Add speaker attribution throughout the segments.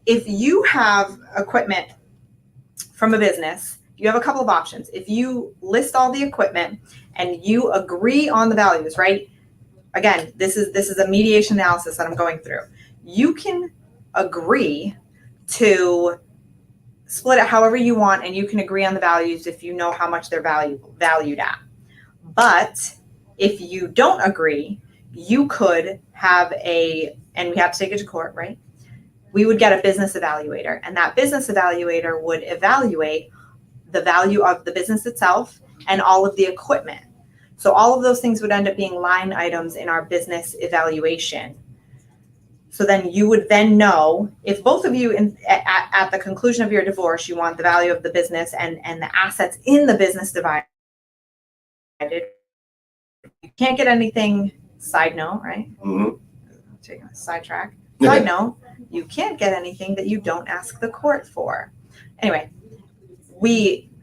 Speaker 1: If you have equipment from a business, you have a couple of options. If you list all the equipment and you agree on the values, right? Again, this is a mediation analysis that I'm going through. You can agree to split it however you want, and you can agree on the values if you know how much they're valued at. But if you don't agree, you could have and we have to take it to court, right? We would get a business evaluator, and that business evaluator would evaluate the value of the business itself and all of the equipment. So all of those things would end up being line items in our business evaluation. So then you would then know if both of you at the conclusion of your divorce, you want the value of the business and the assets in the business divided. You can't get anything, side note, right?
Speaker 2: Mm-hmm.
Speaker 1: Taking a sidetrack. Side note, you can't get anything that you don't ask the court for. Anyway,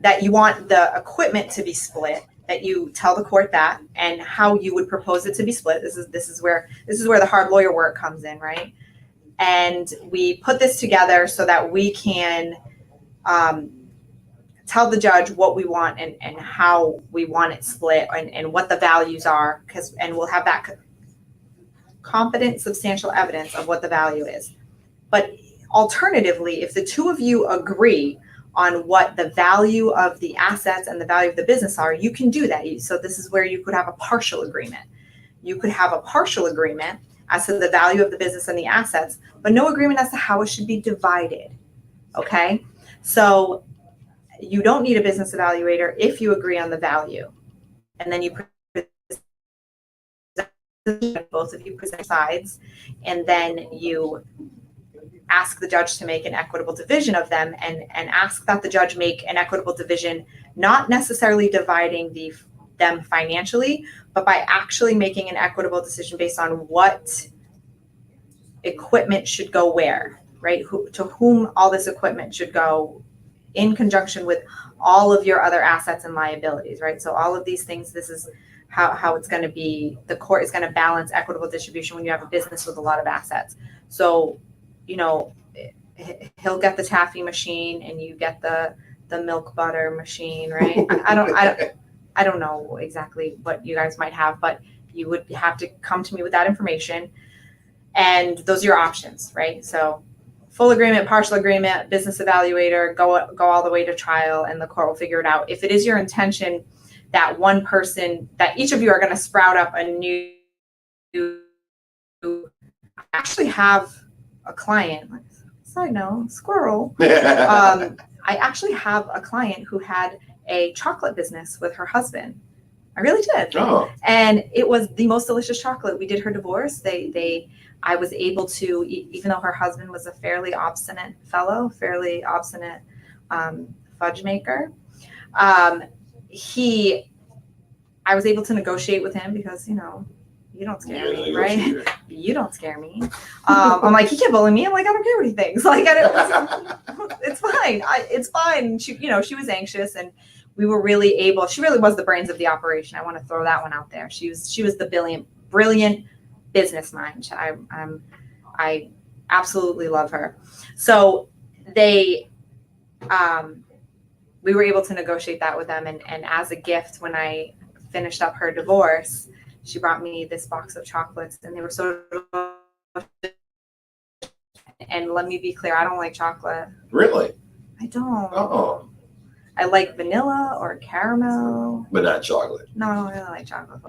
Speaker 1: that you want the equipment to be split, that you tell the court that and how you would propose it to be split. This is where the hard lawyer work comes in, right? And we put this together so that we can tell the judge what we want and how we want it split and what the values are, and we'll have that competent, substantial evidence of what the value is. But alternatively, if the two of you agree on what the value of the assets and the value of the business are, you can do that. So this is where you could have a partial agreement. You could have a partial agreement as to the value of the business and the assets, but no agreement as to how it should be divided. Okay? So you don't need a business evaluator if you agree on the value. And then both of you present sides, and then you ask the judge to make an equitable division of them, and ask that the judge make an equitable division, not necessarily dividing them financially, but by actually making an equitable decision based on what equipment should go where, right? To whom all this equipment should go in conjunction with all of your other assets and liabilities, right? So all of these things, this is how it's going to be. The court is going to balance equitable distribution when you have a business with a lot of assets. So, he'll get the taffy machine and you get the milk butter machine, right? I don't know exactly what you guys might have, but you would have to come to me with that information, and those are your options, right? So full agreement, partial agreement, business evaluator, go all the way to trial, and the court will figure it out. If it is your intention that one person, that each of you are going to sprout up a new, I actually have a client, side note, squirrel. I actually have a client who had a chocolate business with her husband. I really did.
Speaker 2: Oh.
Speaker 1: And it was the most delicious chocolate. We did her divorce. I was able to, even though her husband was a fairly obstinate fellow, fairly obstinate fudge maker, I was able to negotiate with him because, you don't scare me, right? You don't scare me. I'm like, he can't bully me. I'm like, I don't care what he thinks. Like, it's fine. It's fine. She was anxious, and we were really able. She really was the brains of the operation. I want to throw that one out there. She was the brilliant business mind. I absolutely love her. So we were able to negotiate that with them, and as a gift, when I finished up her divorce, she brought me this box of chocolates, and they were so delicious. And let me be clear, I don't like chocolate.
Speaker 2: Really?
Speaker 1: I don't.
Speaker 2: Oh.
Speaker 1: I like vanilla or caramel.
Speaker 2: But not chocolate.
Speaker 1: No, I don't really like chocolate.